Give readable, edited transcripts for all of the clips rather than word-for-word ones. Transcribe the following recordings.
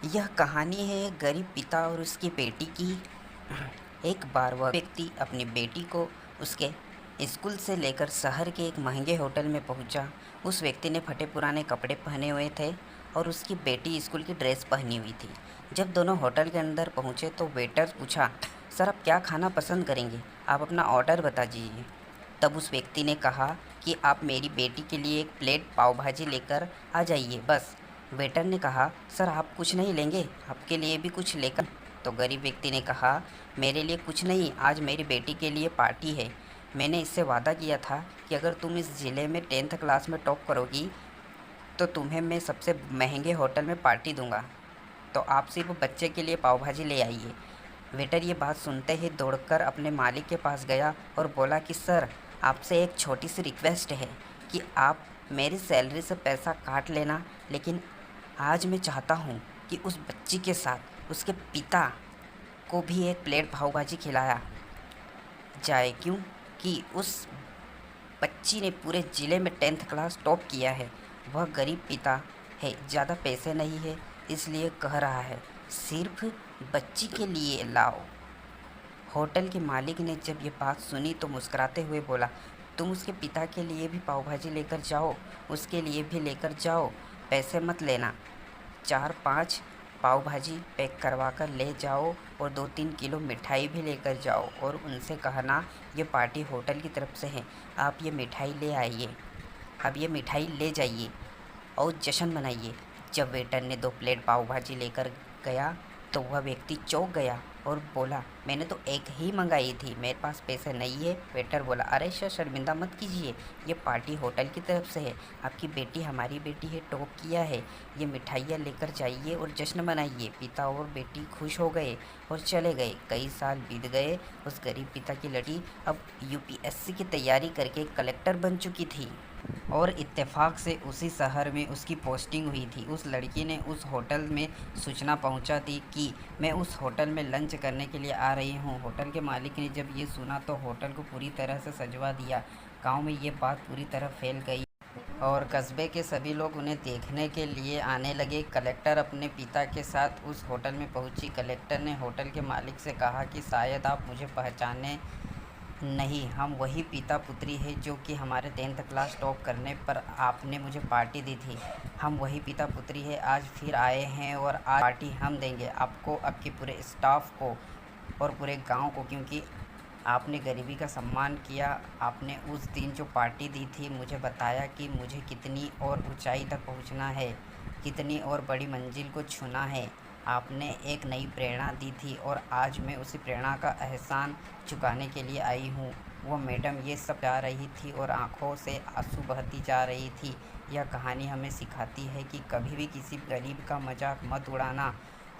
यह कहानी है एक गरीब पिता और उसकी बेटी की। एक बार वह व्यक्ति अपनी बेटी को उसके स्कूल से लेकर शहर के एक महंगे होटल में पहुंचा। उस व्यक्ति ने फटे पुराने कपड़े पहने हुए थे और उसकी बेटी स्कूल की ड्रेस पहनी हुई थी। जब दोनों होटल के अंदर पहुंचे तो वेटर पूछा, सर आप क्या खाना पसंद करेंगे, आप अपना ऑर्डर बता दीजिए। तब उस व्यक्ति ने कहा कि आप मेरी बेटी के लिए एक प्लेट पाव भाजी लेकर आ जाइए बस। वेटर ने कहा, सर आप कुछ नहीं लेंगे, आपके लिए भी कुछ लेकर। तो गरीब व्यक्ति ने कहा, मेरे लिए कुछ नहीं, आज मेरी बेटी के लिए पार्टी है। मैंने इससे वादा किया था कि अगर तुम इस ज़िले में 10th क्लास में टॉप करोगी तो तुम्हें मैं सबसे महंगे होटल में पार्टी दूंगा। तो आप सिर्फ बच्चे के लिए पाव भाजी ले आइए। वेटर ये बात सुनते ही दौड़कर अपने मालिक के पास गया और बोला कि सर आपसे एक छोटी सी रिक्वेस्ट है कि आप मेरी सैलरी से पैसा काट लेना, लेकिन आज मैं चाहता हूँ कि उस बच्ची के साथ उसके पिता को भी एक प्लेट पाव भाजी खिलाया जाए, क्योंकि उस बच्ची ने पूरे ज़िले में 10th क्लास टॉप किया है। वह गरीब पिता है, ज़्यादा पैसे नहीं है, इसलिए कह रहा है सिर्फ बच्ची के लिए लाओ। होटल के मालिक ने जब ये बात सुनी तो मुस्कुराते हुए बोला, तुम उसके पिता के लिए भी पाव भाजी लेकर जाओ, उसके लिए भी लेकर जाओ, पैसे मत लेना। 4-5 पाव भाजी पैक करवा कर ले जाओ और 2-3 किलो मिठाई भी लेकर जाओ और उनसे कहना ये पार्टी होटल की तरफ से है, आप ये मिठाई ले आइए, अब ये मिठाई ले जाइए और जश्न मनाइए। जब वेटर ने 2 प्लेट पाव भाजी लेकर गया तो वह व्यक्ति चौंक गया और बोला, मैंने तो एक ही मंगाई थी, मेरे पास पैसे नहीं है। वेटर बोला, अरे सर शर्मिंदा मत कीजिए, ये पार्टी होटल की तरफ से है, आपकी बेटी हमारी बेटी है, टॉप किया है, ये मिठाइयाँ लेकर जाइए और जश्न मनाइए। पिता और बेटी खुश हो गए और चले गए। कई साल बीत गए। उस गरीब पिता की लड़की अब यूपीएससी की तैयारी करके कलेक्टर बन चुकी थी और इत्तेफाक से उसी शहर में उसकी पोस्टिंग हुई थी। उस लड़की ने उस होटल में सूचना पहुंचा दी कि मैं उस होटल में लंच करने के लिए आ रही हूं। होटल के मालिक ने जब ये सुना तो होटल को पूरी तरह से सजवा दिया। गांव में ये बात पूरी तरह फैल गई और कस्बे के सभी लोग उन्हें देखने के लिए आने लगे। कलेक्टर अपने पिता के साथ उस होटल में पहुंची। कलेक्टर ने होटल के मालिक से कहा कि शायद आप मुझे पहचाने नहीं, हम वही पिता पुत्री है जो कि हमारे 10th क्लास टॉप करने पर आपने मुझे पार्टी दी थी। हम वही पिता पुत्री है, आज फिर आए हैं और आज पार्टी हम देंगे आपको, आपके पूरे स्टाफ को और पूरे गांव को, क्योंकि आपने गरीबी का सम्मान किया। आपने उस दिन जो पार्टी दी थी मुझे बताया कि मुझे कितनी और ऊंचाई तक पहुंचना है, कितनी और बड़ी मंजिल को छूना है। आपने एक नई प्रेरणा दी थी और आज मैं उसी प्रेरणा का एहसान चुकाने के लिए आई हूँ। वो मैडम ये सब जा रही थी और आंखों से आंसू बहती जा रही थी। यह कहानी हमें सिखाती है कि कभी भी किसी गरीब का मजाक मत उड़ाना,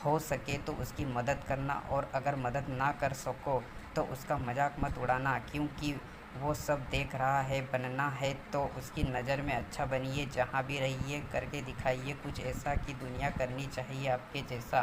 हो सके तो उसकी मदद करना और अगर मदद ना कर सको तो उसका मजाक मत उड़ाना, क्योंकि वो सब देख रहा है। बनना है तो उसकी नज़र में अच्छा बनिए, जहाँ भी रहिए करके दिखाइए कुछ ऐसा कि दुनिया करनी चाहिए आपके जैसा।